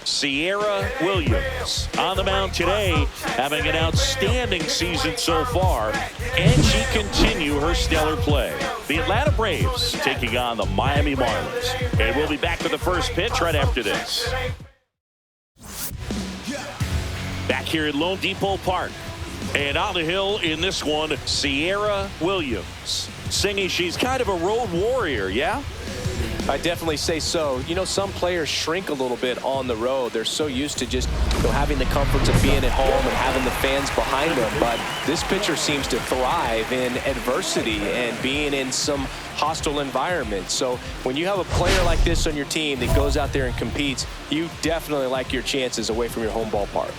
Kiara Williams on the mound today, having an outstanding season so far, and she continue her stellar play. The Atlanta Braves taking on the Miami Marlins. And we'll be back with the first pitch right after this. Back here at Lone Depot Park. And on the hill in this one, Kiara Williams. Singing she's kind of a road warrior, yeah? I definitely say so. You know, some players shrink a little bit on the road. They're so used to just having the comforts of being at home and having the fans behind them. But this pitcher seems to thrive in adversity and being in some hostile environment. So when you have a player like this on your team that goes out there and competes, you definitely like your chances away from your home ballpark.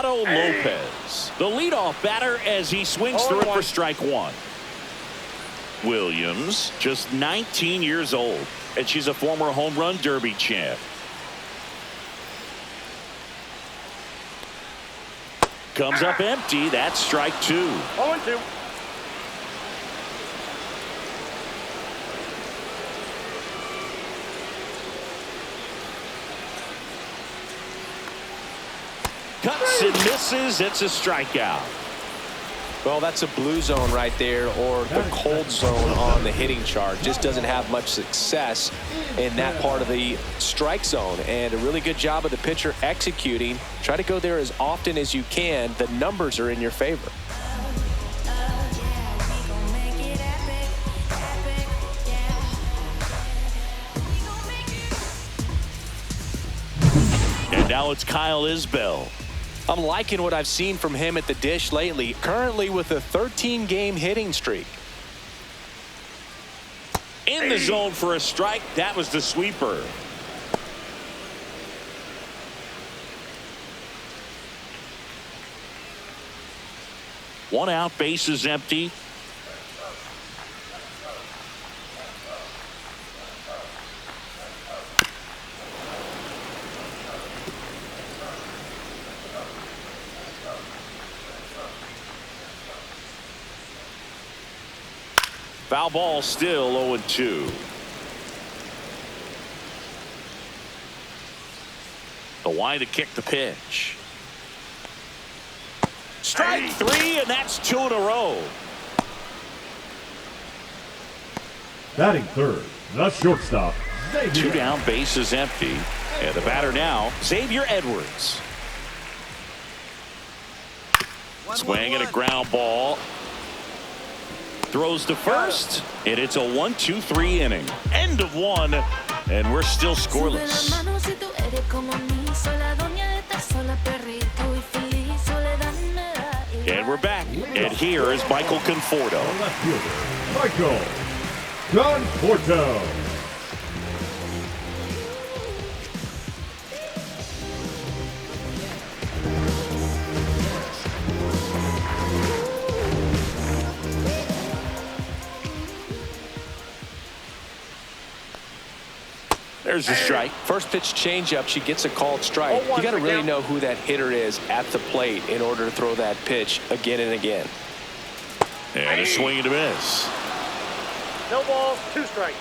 Lopez, the leadoff batter, as he swings through it for strike one. Williams, just 19 years old, and she's a former home run derby champ. Comes up empty. That's strike two. 0-2. Cuts and misses. It's a strikeout. Well, that's a blue zone right there, or the cold zone on the hitting chart. Just doesn't have much success in that part of the strike zone. And a really good job of the pitcher executing. Try to go there as often as you can. The numbers are in your favor. And now it's Kyle Isbell. I'm liking what I've seen from him at the dish lately, currently with a 13-game hitting streak. In the zone for a strike. That was the sweeper. One out, base is empty. Foul ball, still 0-2. The wide to kick the pitch. Strike three, and that's two in a row. Batting third, the shortstop, Xavier. Two down, base is empty. And the batter now, Xavier Edwards. Swing and a ground ball. Throws to first, and it's a 1-2-3 inning. End of one, and we're still scoreless. And we're back, and here is Michael Conforto. Left fielder, Michael Conforto. There's a strike. First pitch changeup, she gets a called strike. You got to really know who that hitter is at the plate in order to throw that pitch again and again. And a swing and a miss. No balls, 2 strikes.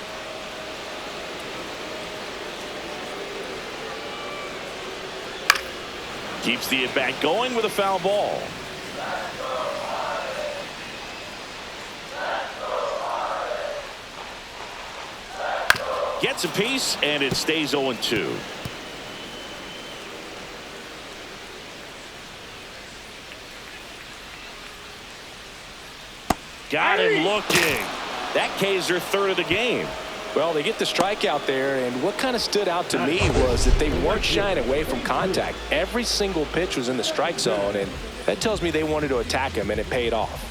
Keeps the at-bat going with a foul ball. Gets a piece, and it stays 0-2. Got him looking. That K's their third of the game. Well, they get the strikeout there, and what kind of stood out to me was that they weren't shying away from contact. Every single pitch was in the strike zone, and that tells me they wanted to attack him, and it paid off.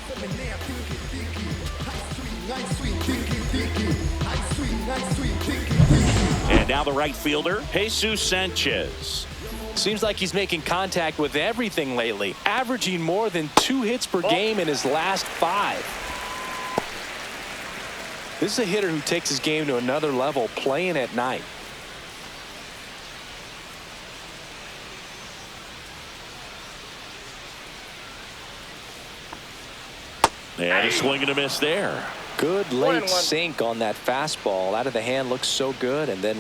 And now the right fielder, Jesus Sanchez. Seems like he's making contact with everything lately, averaging more than 2 hits per game in his last 5. This is a hitter who takes his game to another level, playing at night. And a swing and a miss there. Good late 1-1. sink on that fastball. Out of the hand, looks so good. And then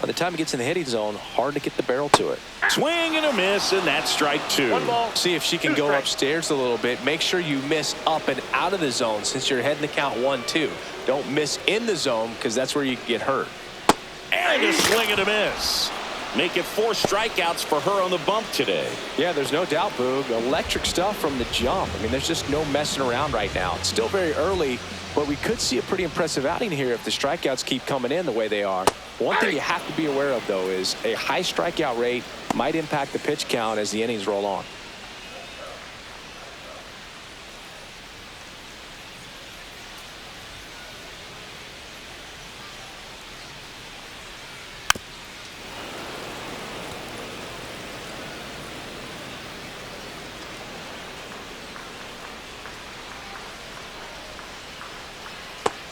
by the time it gets in the hitting zone, hard to get the barrel to it. Swing and a miss, and that's strike 2. 1 ball. See if she can 2 go strikes. upstairs a little bit. Make sure you miss up and out of the zone since you're heading the count 1-2. Don't miss in the zone because that's where you get hurt. And a swing and a miss. Make it 4 strikeouts for her on the bump today. Yeah, there's no doubt, Boog. Electric stuff from the jump. I mean, there's just no messing around right now. It's still very early, but we could see a pretty impressive outing here if the strikeouts keep coming in the way they are. One thing you have to be aware of, though, is a high strikeout rate might impact the pitch count as the innings roll on.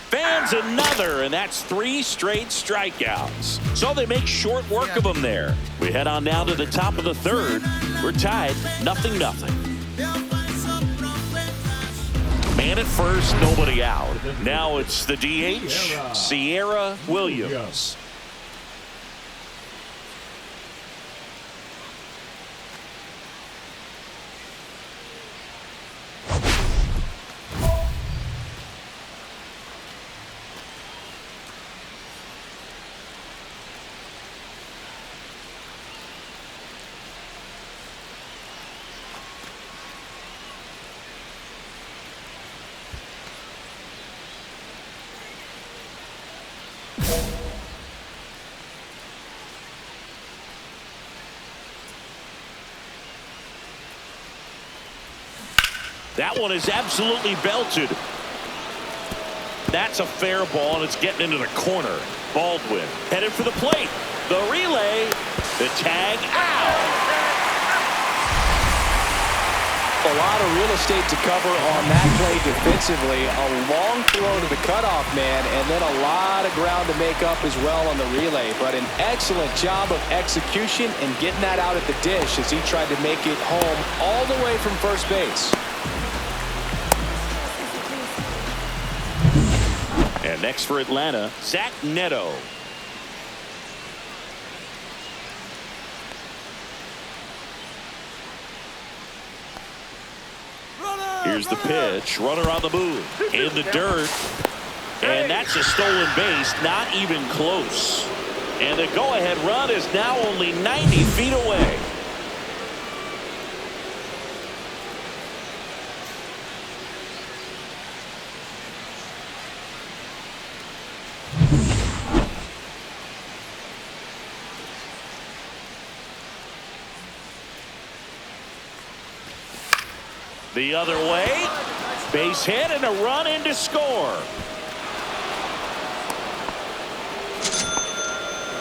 Fans another, and that's 3 straight strikeouts. So they make short work of them there. We head on down to the top of the 3rd. We're tied 0-0. Man at first, nobody out. Now it's the DH, Kiara Williams. That one is absolutely belted. That's a fair ball, and it's getting into the corner. Baldwin headed for the plate. The relay, the tag, out. A lot of real estate to cover on that play defensively. A long throw to the cutoff man, and then a lot of ground to make up as well on the relay. But an excellent job of execution and getting that out at the dish as he tried to make it home all the way from first base. And next for Atlanta, Zach Neto. Here's the pitch. Runner on the move. In the dirt. And that's a stolen base. Not even close. And the go-ahead run is now only 90 feet away. The other way, base hit and a run in to score.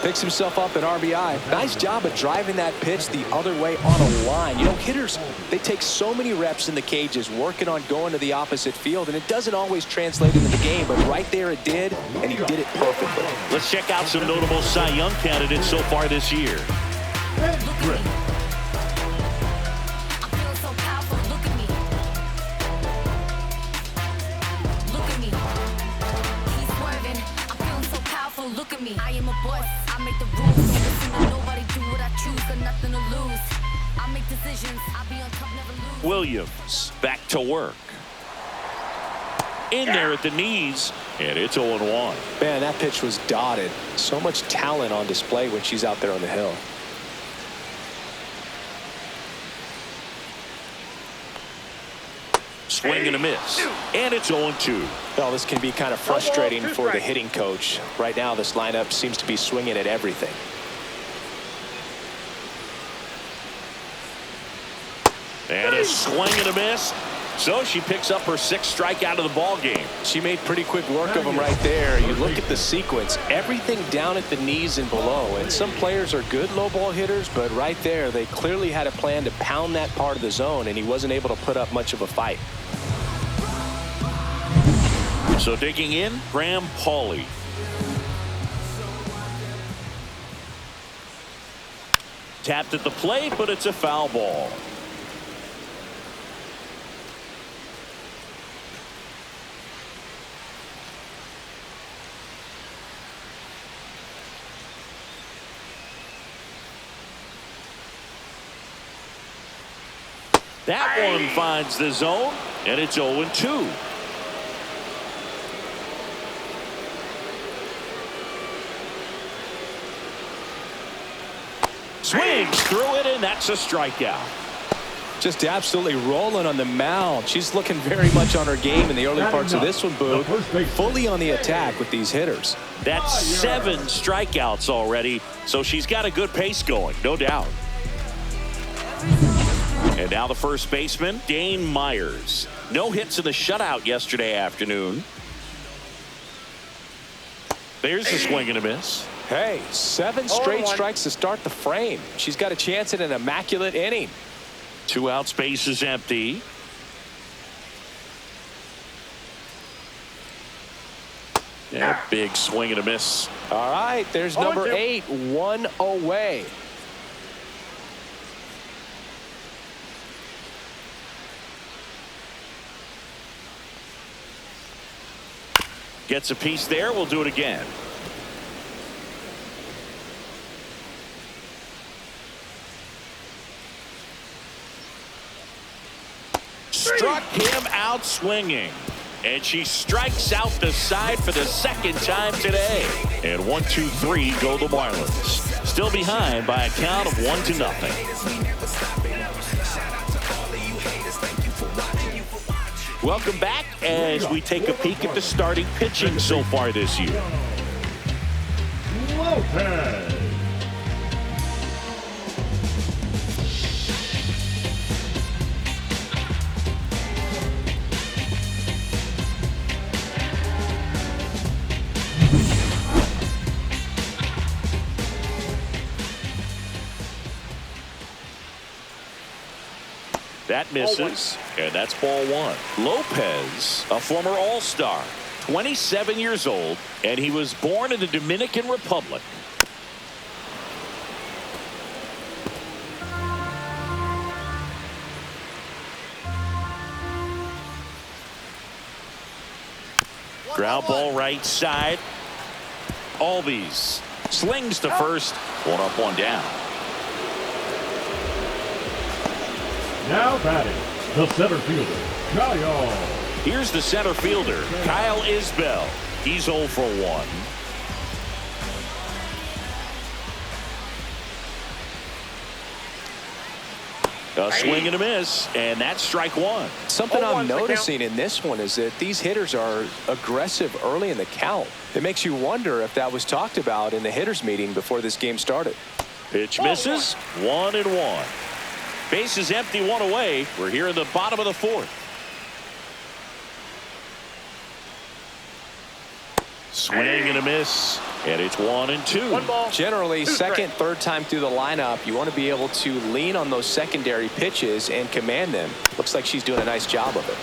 Picks himself up an RBI. Nice job of driving that pitch the other way on a line. You know, hitters, they take so many reps in the cages working on going to the opposite field, and it doesn't always translate into the game, but right there it did, and he did it perfectly. Let's check out some notable Cy Young candidates so far this year. Look at me, I am a boss. I make the rules. Don't listen to nobody. Do what I choose. Got nothing to lose. I make decisions. I be on top, never lose. Williams back to work. In there at the knees, and it's 0-1. Man, that pitch was dotted. So much talent on display when she's out there on the hill. Swing and a miss, and it's 0-2. Well, this can be kind of frustrating for the hitting coach. Right now, this lineup seems to be swinging at everything. And a swing and a miss. So she picks up her 6th strikeout of the ball game. She made pretty quick work of them right there. You look at the sequence, everything down at the knees and below. And some players are good low ball hitters, but right there, they clearly had a plan to pound that part of the zone, and he wasn't able to put up much of a fight. So digging in, Graham Pauley. Tapped at the plate, but it's a foul ball. That one finds the zone, and it's 0-2. Swings through it, and that's a strikeout. Just absolutely rolling on the mound. She's looking very much on her game in the early parts of this one, Boo. Fully on the attack with these hitters. That's 7 strikeouts already, so she's got a good pace going, no doubt. And now the first baseman, Dane Myers. No hits in the shutout yesterday afternoon. There's a swing and a miss. Hey, 7 straight strikes to start the frame. She's got a chance at an immaculate inning. 2 outs, base is empty. Yeah, big swing and a miss. All right, there's number 8, 1 away. Gets a piece there. We'll do it again. Struck him out swinging. And she strikes out the side for the second time today. And 1-2-3 go the Marlins. Still behind by a count of 1-0. Welcome back as we take a peek at the starting pitching so far this year. Lopez. That misses, and that's ball 1. Lopez, a former All-Star, 27 years old, and he was born in the Dominican Republic. Ground ball right side. Albies slings to first. 1 up, 1 down. Now batting, the center fielder, Kyle. Here's the center fielder, Kyle Isbell. He's 0 for 1. A swing and a miss, and that's strike 1. Something I'm noticing in this one is that these hitters are aggressive early in the count. It makes you wonder if that was talked about in the hitters meeting before this game started. Pitch misses, 1-1. Base is empty, 1 away. We're here in the bottom of the 4th. Swing and a miss, and it's 1-2. Generally, second, third time through the lineup, you want to be able to lean on those secondary pitches and command them. Looks like she's doing a nice job of it.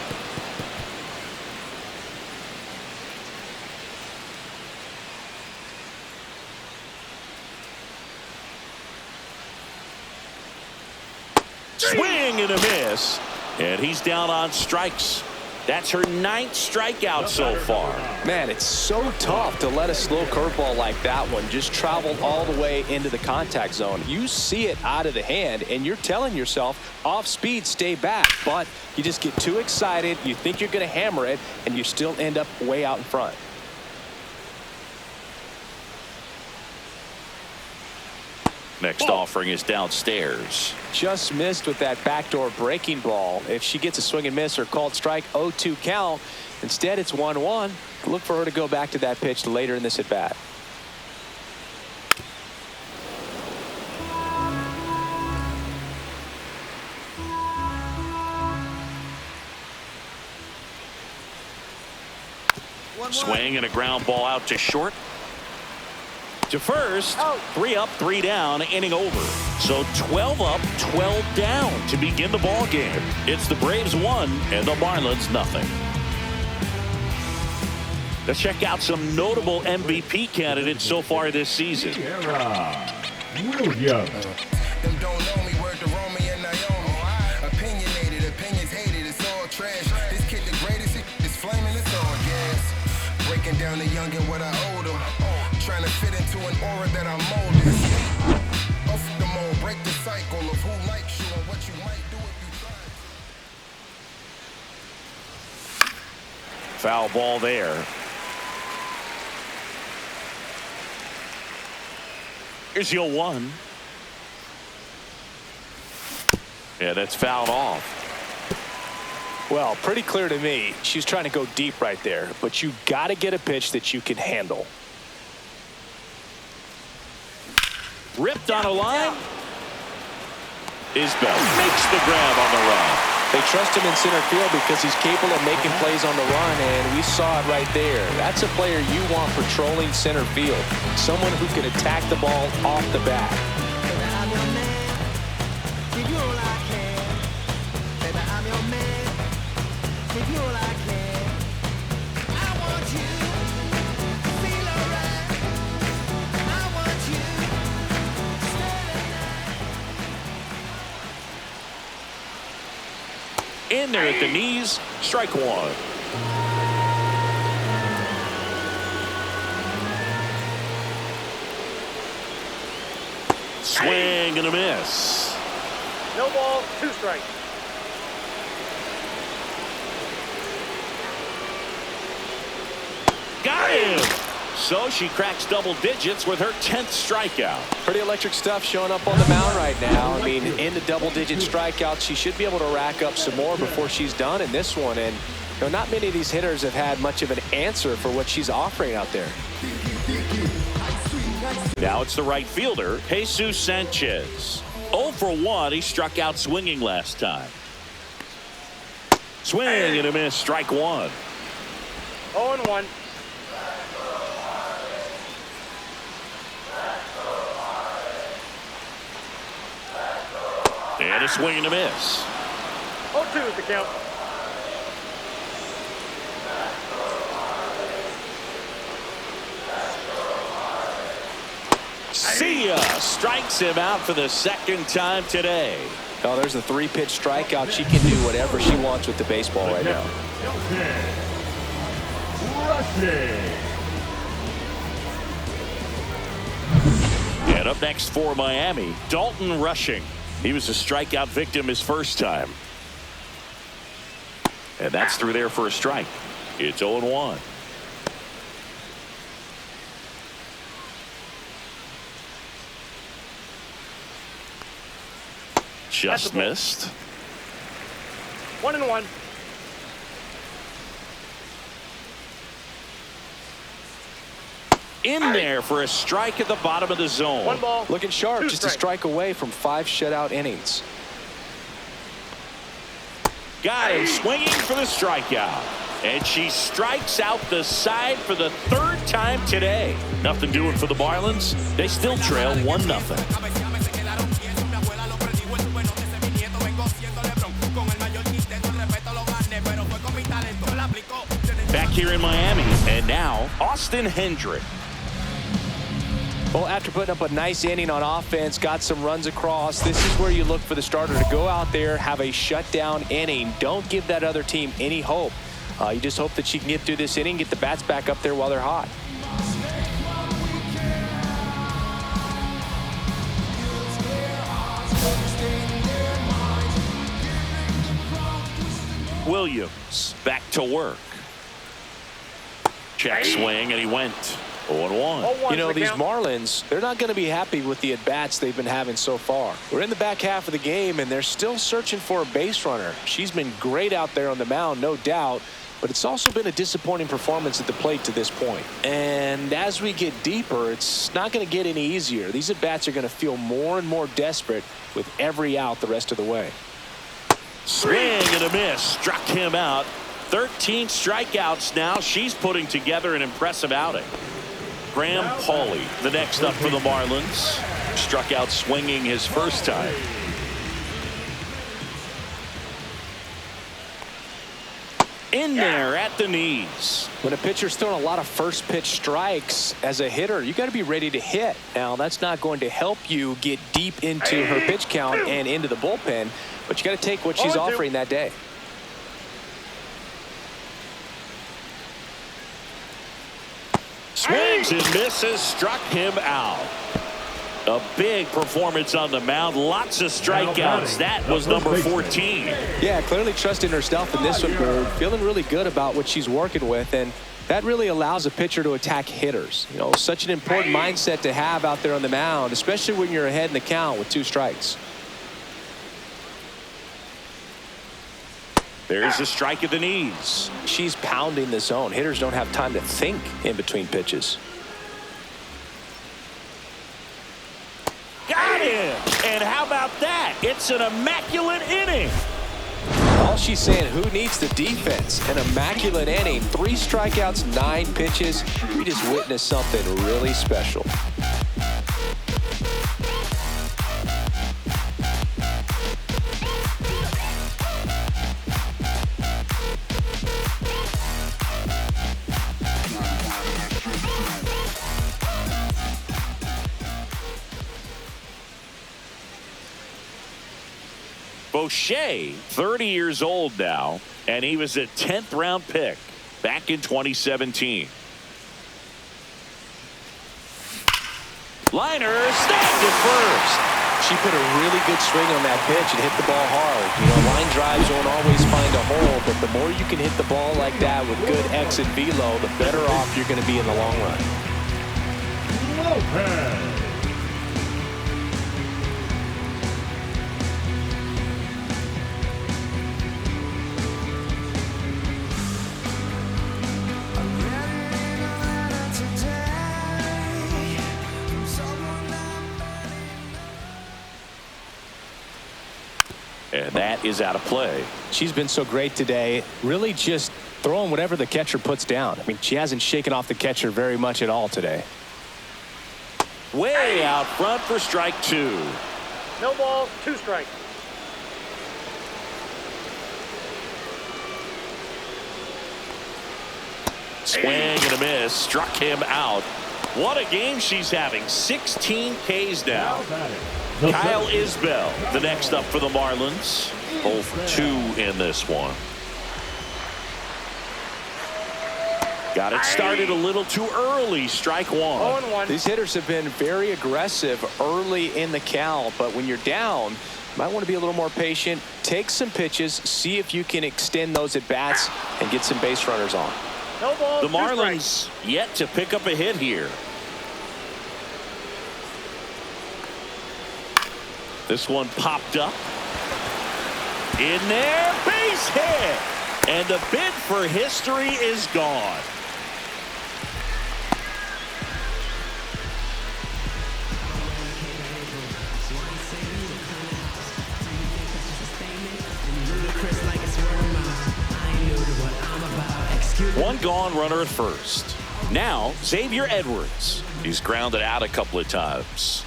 Swing and a miss, and he's down on strikes. That's her 9th strikeout so far. Man, it's so tough to let a slow curveball like that one just travel all the way into the contact zone. You see it out of the hand, and you're telling yourself, off speed, stay back. But you just get too excited, you think you're going to hammer it, and you still end up way out in front. Next offering is downstairs. Just missed with that backdoor breaking ball. If she gets a swing and miss or called strike, 0-2 count. Instead, it's 1-1. Look for her to go back to that pitch later in this at bat. Swing and a ground ball out to short. To first, 3 up, 3 down, inning over. So 12 up, 12 down to begin the ball game. It's the Braves 1 and the Marlins nothing. Let's check out some notable MVP candidates so far this season. Kiara Williams. Them don't know me, word to Romy and Naomi. Opinionated, opinions hated, it's all trash. This kid the greatest, it's flaming, it's all gas. Breaking down the young and what I owed him. Trying to fit into an aura that I'm molded. Off the mold, break the cycle of who likes you and what you might do if you try. Foul ball there. Here's your 1. Yeah, that's fouled off. Well, pretty clear to me. She's trying to go deep right there, but you got to get a pitch that you can handle. Ripped on a line. Isbell makes the grab on the run. They trust him in center field because he's capable of making plays on the run, and we saw it right there. That's a player you want patrolling center field. Someone who can attack the ball off the bat. In there at the knees, strike 1. Swing and a miss. No ball, 2 strikes. Got him. So she cracks double digits with her 10th strikeout. Pretty electric stuff showing up on the mound right now. I mean, in the double-digit strikeouts, she should be able to rack up some more before she's done in this one. And you know, not many of these hitters have had much of an answer for what she's offering out there. Now it's the right fielder, Jesus Sanchez. 0 for 1. He struck out swinging last time. Swing and a miss, strike 1. 0-1. And a swing and a miss. 0-2 is the count. See ya. Strikes him out for the 2nd time today. Oh, there's a 3-pitch strikeout. She can do whatever she wants with the baseball right now. And up next for Miami, Dalton Rushing. He was a strikeout victim his first time. And that's through there for a strike. It's 0-1. Just missed. 1-1. In there for a strike at the bottom of the zone. 1 ball. Looking sharp, 2 just a strike away from 5 shutout innings. Got him swinging for the strikeout. And she strikes out the side for the 3rd time today. Nothing doing for the Marlins. They still trail 1-0. Back here in Miami, and now Austin Hendrick. Well, after putting up a nice inning on offense, got some runs across, this is where you look for the starter to go out there, have a shutdown inning. Don't give that other team any hope. You just hope that she can get through this inning, get the bats back up there while they're hot. Williams back to work. Check swing, and he went 0-1. You know, these Marlins, they're not going to be happy with the at-bats they've been having so far. We're in the back half of the game, and they're still searching for a base runner. She's been great out there on the mound, no doubt, but it's also been a disappointing performance at the plate to this point. And as we get deeper, it's not going to get any easier. These at-bats are going to feel more and more desperate with every out the rest of the way. Swing and a miss. Struck him out. 13 strikeouts now. She's putting together an impressive outing. Graham Pauley, the next up for the Marlins. Struck out swinging his first time. In there at the knees. When a pitcher's throwing a lot of first pitch strikes as a hitter, you got to be ready to hit. Now, that's not going to help you get deep into her pitch count and into the bullpen, but you got to take what she's offering that day. Swings and misses, struck him out. A big performance on the mound. Lots of strikeouts. That was number 14. Yeah, clearly trusting herself in this one, Bird. Feeling really good about what she's working with, and that really allows a pitcher to attack hitters. You know, such an important mindset to have out there on the mound, especially when you're ahead in the count with 2 strikes. There's a strike at the knees. She's pounding the zone. Hitters don't have time to think in between pitches. Got him! And how about that? It's an immaculate inning. All she's saying, who needs the defense? An immaculate inning. 3 strikeouts, 9 pitches. We just witnessed something really special. Boucher, 30 years old now, and he was a 10th round pick back in 2017. Liner snagged it first. She put a really good swing on that pitch and hit the ball hard. You know, line drives won't always find a hole, but the more you can hit the ball like that with good exit velo, the better off you're going to be in the long run. Lopez. And that is out of play. She's been so great today, really just throwing whatever the catcher puts down. I mean, she hasn't shaken off the catcher very much at all today. Way out front for strike 2. No ball, 2 strikes. Swing and a miss. Struck him out. What a game she's having. 16 Ks now. Kyle Isbell, the next up for the Marlins. 0 for 2 in this one. Got it started a little too early. Strike 1. 0-1. These hitters have been very aggressive early in the count, but when you're down, you might want to be a little more patient. Take some pitches, see if you can extend those at bats and get some base runners on. No ball, The 2 Marlins strikes. yet to pick up a hit here. This one popped up. In there, base hit. And the bid for history is gone. One gone, runner at first. Now, Xavier Edwards. He's grounded out a couple of times.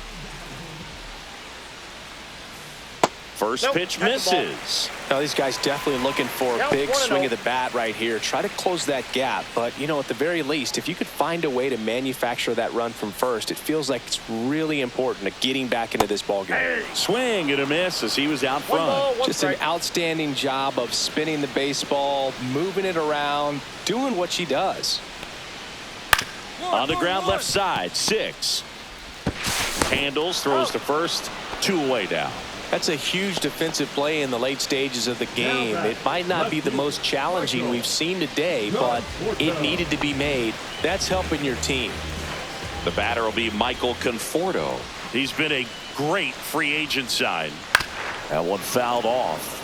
First pitch misses. Now, these guys definitely looking for a big swing of the bat right here. Try to close that gap. But, you know, at the very least, if you could find a way to manufacture that run from first, it feels like it's really important to getting back into this ballgame. Swing and a miss as he was out front. Just an outstanding job of spinning the baseball, moving it around, doing what she does. On the ground left side, 6. Handles, throws to first, 2 away now. That's a huge defensive play in the late stages of the game. It might not be the most challenging we've seen today, but it needed to be made. That's helping your team. The batter will be Michael Conforto. He's been a great free agent sign. That one fouled off.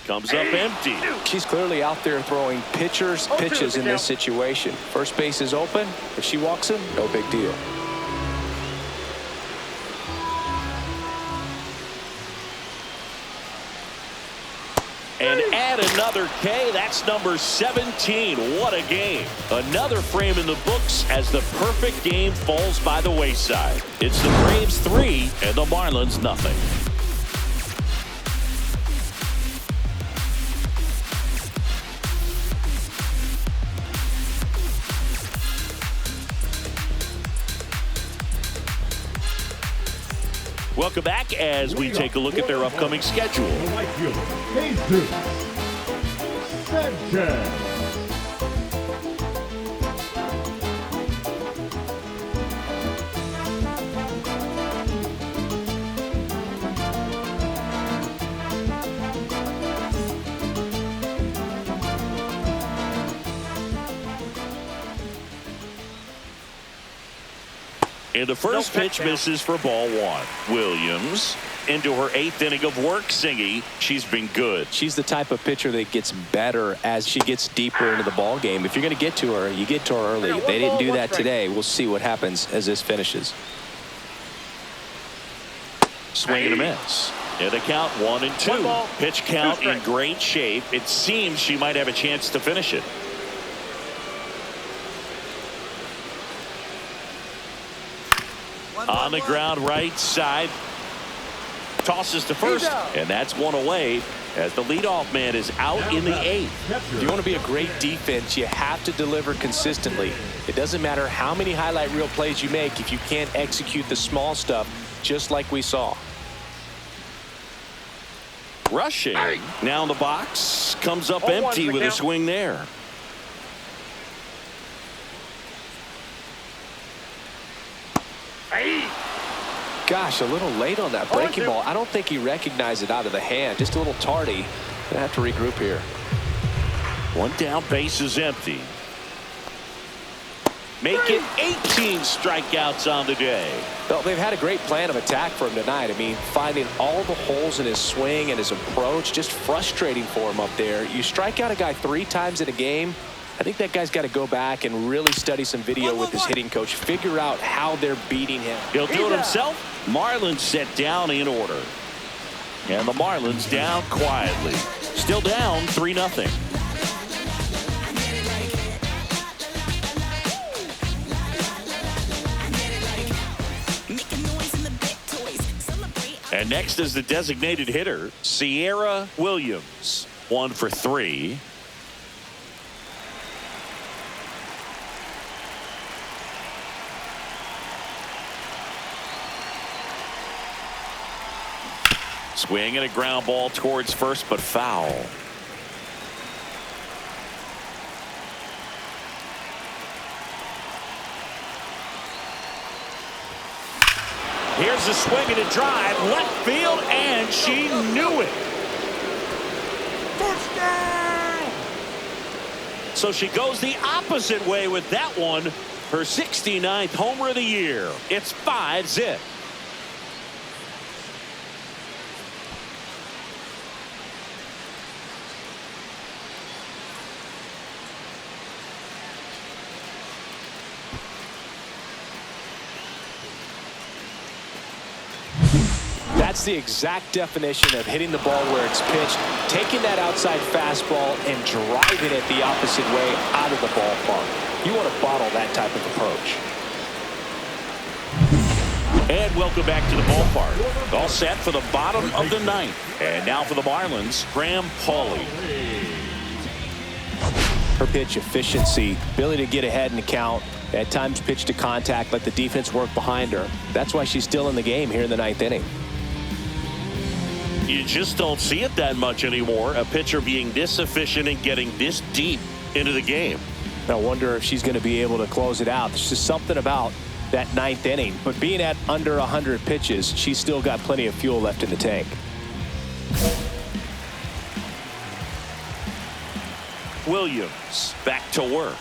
Comes up empty. She's clearly out there throwing pitches in this situation. First base is open. If she walks him, no big deal. And add another K. That's number 17. What a game. Another frame in the books as the perfect game falls by the wayside. It's the Braves 3 and the Marlins nothing. Welcome back as we take a look at their upcoming schedule. The right fielder, Aces Duel. Sanchez. And the first pitch misses for ball one. Williams into her 8th inning of work. Singy, she's been good. She's the type of pitcher that gets better as she gets deeper into the ball game. If you're going to get to her, you get to her early. They didn't do that today. We'll see what happens as this finishes. Swing and a miss. And the count 1-2. Pitch count in great shape. It seems she might have a chance to finish it. On the ground right side. Tosses to first. And that's one away as the leadoff man is out in the 8th. If you want to be a great defense, you have to deliver consistently. It doesn't matter how many highlight reel plays you make if you can't execute the small stuff, just like we saw. Rushing. Now in the box. Comes up empty with a swing there. Gosh, a little late on that breaking ball. I don't think he recognized it out of the hand. Just a little tardy. Gonna have to regroup here. One down, base is empty. Make it 18 strikeouts on the day. Well, they've had a great plan of attack for him tonight. I mean, finding all the holes in his swing and his approach, just frustrating for him up there. You strike out a guy 3 times in a game, I think that guy's got to go back and really study some video with his hitting coach, figure out how they're beating him. He'll do it himself. Marlins set down in order. And the Marlins down quietly. Still down 3-0. And next is the designated hitter, Kiara Williams. 1 for 3. Swing and a ground ball towards first, but foul. Here's a swing and a drive, left field, and she knew it. First down! So she goes the opposite way with that one. Her 69th homer of the year. It's 5-0. That's the exact definition of hitting the ball where it's pitched, taking that outside fastball and driving it the opposite way out of the ballpark. You want to bottle that type of approach. And welcome back to the ballpark. All set for the bottom of the 9th. And now for the Marlins, Graham Pauley. Her pitch efficiency, ability to get ahead in the count, at times pitch to contact, let the defense work behind her. That's why she's still in the game here in the 9th inning. You just don't see it that much anymore. A pitcher being this efficient and getting this deep into the game. I wonder if she's going to be able to close it out. There's just something about that 9th inning. But being at under 100 pitches, she's still got plenty of fuel left in the tank. Williams back to work.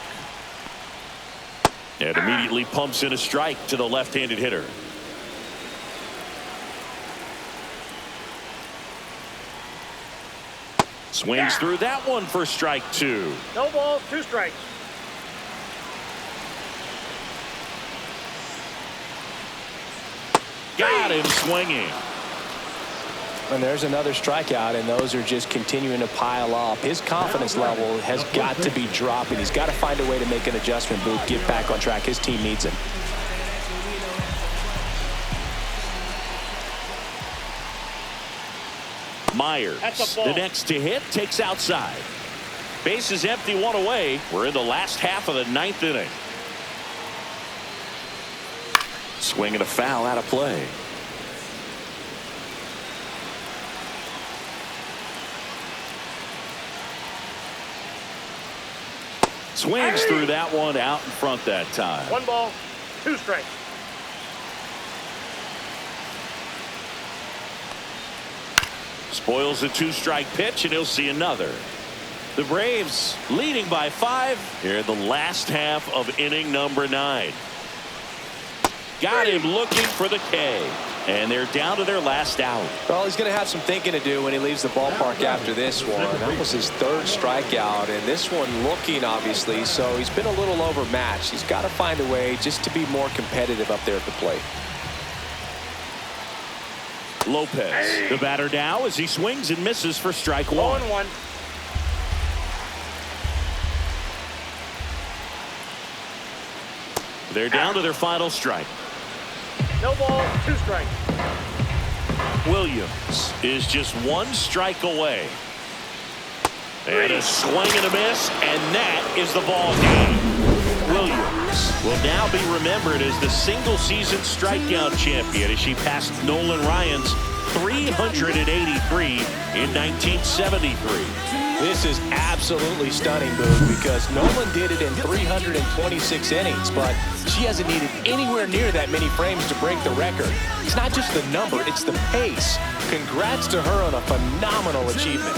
And immediately pumps in a strike to the left-handed hitter. Swings through that one for strike 2. No balls, 2 strikes. Got him swinging. And there's another strikeout, and those are just continuing to pile up. His confidence level has got to be dropping. He's got to find a way to make an adjustment, Boot, get back on track. His team needs him. Myers, the next to hit, takes outside. Base is empty, 1 away. We're in the last half of the 9th inning. Swing and a foul out of play. Swings through that one out in front that time. 1 ball, 2 strikes. Spoils the 2-strike pitch, and he'll see another. The Braves leading by 5 here in the last half of inning number 9. Got him looking for the K, and they're down to their last out. Well, he's going to have some thinking to do when he leaves the ballpark after this one. That was his 3rd strikeout, and this one looking, obviously, so he's been a little overmatched. He's got to find a way just to be more competitive up there at the plate. Lopez, the batter now, as he swings and misses for strike 1. 0-1. They're down to their final strike. No ball, 2 strikes. Williams is just 1 strike away. And a swing and a miss, and that is the ball game. Williams will now be remembered as the single-season strikeout champion as she passed Nolan Ryan's 383 in 1973. This is absolutely stunning, Boog, because Nolan did it in 326 innings, but she hasn't needed anywhere near that many frames to break the record. It's not just the number, it's the pace. Congrats to her on a phenomenal achievement.